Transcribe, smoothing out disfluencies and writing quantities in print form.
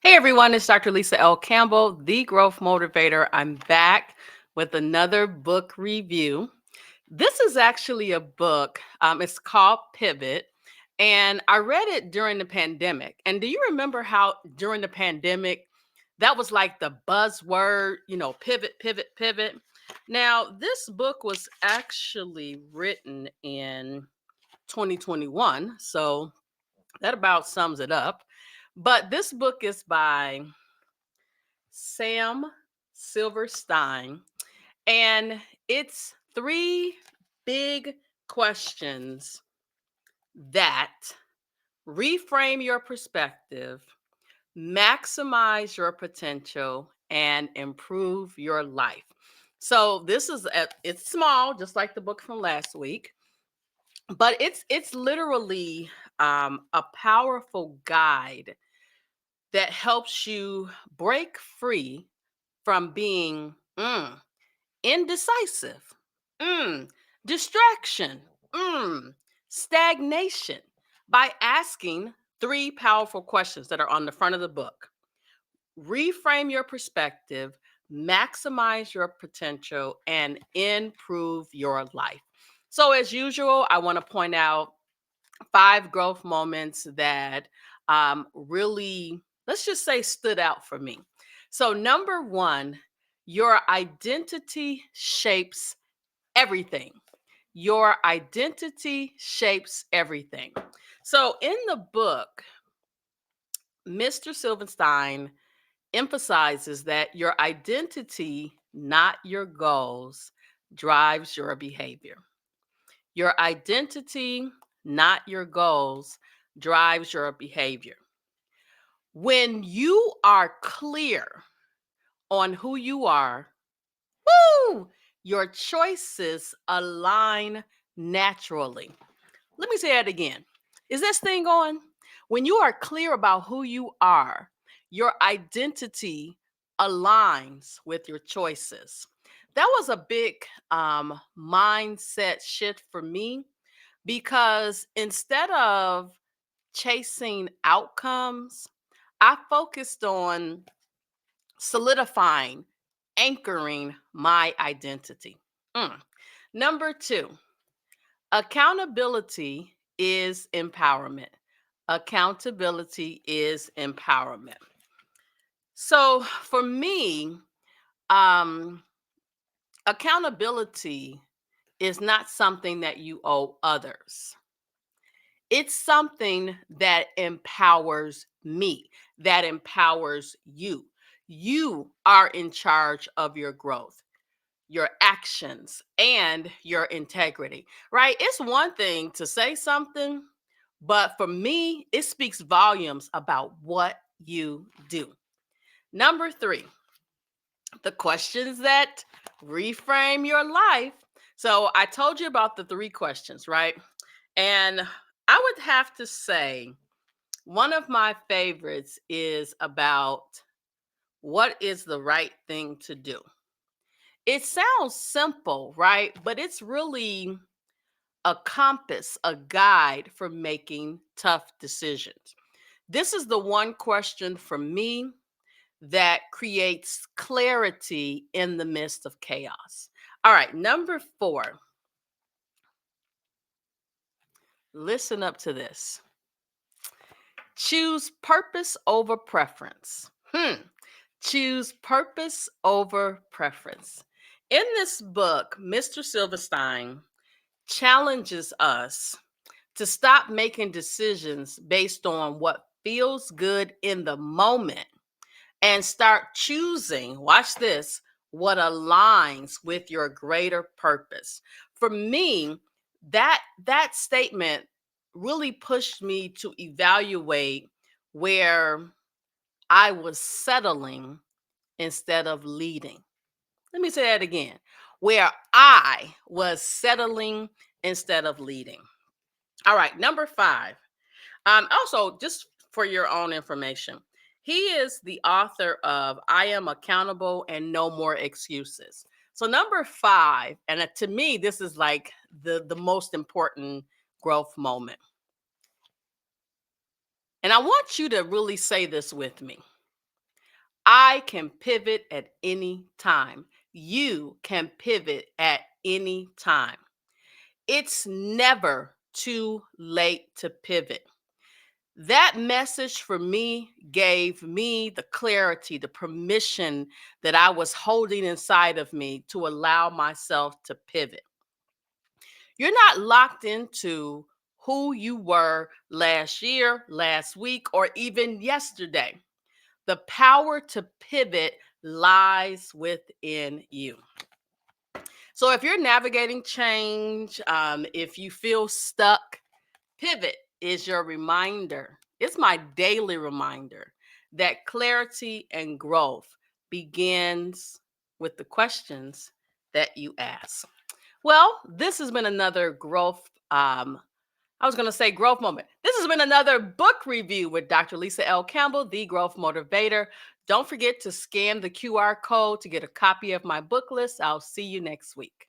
Hey everyone, it's Dr. Lisa L. Campbell, the Growth Motivator. I'm back with another book review. This is actually a book, it's called Pivot, and I read it during the pandemic. And do you remember how during the pandemic, that was like the buzzword, pivot, pivot, pivot? Now, this book was actually written in 2021, so that about sums it up. But this book is by Sam Silverstein, and it's three big questions that reframe your perspective, maximize your potential, and improve your life. So it's small, just like the book from last week, but it's literally a powerful guide that helps you break free from being indecisive, mm, distraction, mm, stagnation by asking three powerful questions that are on the front of the book. Reframe your perspective, maximize your potential, and improve your life. So, as usual, I want to point out five growth moments that really, let's just say, stood out for me. So, number one, your identity shapes everything. Your identity shapes everything. So, in the book, Mr. Silverstein emphasizes that your identity, not your goals, drives your behavior. Your identity, not your goals, drives your behavior. When you are clear on who you are, woo, your choices align naturally. Let me say that again. Is this thing on? When you are clear about who you are, your identity aligns with your choices. That was a big mindset shift for me because instead of chasing outcomes, I focused on solidifying, anchoring my identity. Mm. Number two, accountability is empowerment. Accountability is empowerment. So for me, um, accountability is not something that you owe others. It's something that empowers me, that empowers you. You are in charge of your growth, your actions, and your integrity, right? It's one thing to say something, but for me, it speaks volumes about what you do. Number three, the questions that reframe your life. So I told you about the three questions, right? And I would have to say one of my favorites is about what is the right thing to do. It sounds simple, right? But it's really a compass, a guide for making tough decisions. This is the one question for me that creates clarity in the midst of chaos. All right, number four, listen up to this. Choose purpose over preference. Choose purpose over preference. In this book, Mr. Silverstein challenges us to stop making decisions based on what feels good in the moment and start choosing, watch this, what aligns with your greater purpose. For me, that statement really pushed me to evaluate where I was settling instead of leading. Let me say that again. Where I was settling instead of leading. All right, number five. Also, just for your own information, he is the author of I Am Accountable and No More Excuses. So, number five, and to me, this is like the most important growth moment. And I want you to really say this with me. I can pivot at any time. You can pivot at any time. It's never too late to pivot. That message for me gave me the clarity, the permission that I was holding inside of me to allow myself to pivot. You're not locked into who you were last year, last week, or even yesterday. The power to pivot lies within you. So if you're navigating change, if you feel stuck, pivot is your reminder. It's my daily reminder that clarity and growth begins with the questions that you ask. Well, this has been another growth. I was going to say growth moment. This has been another book review with Dr. Lisa L. Campbell, the Growth Motivator. Don't forget to scan the QR code to get a copy of my book list. I'll see you next week.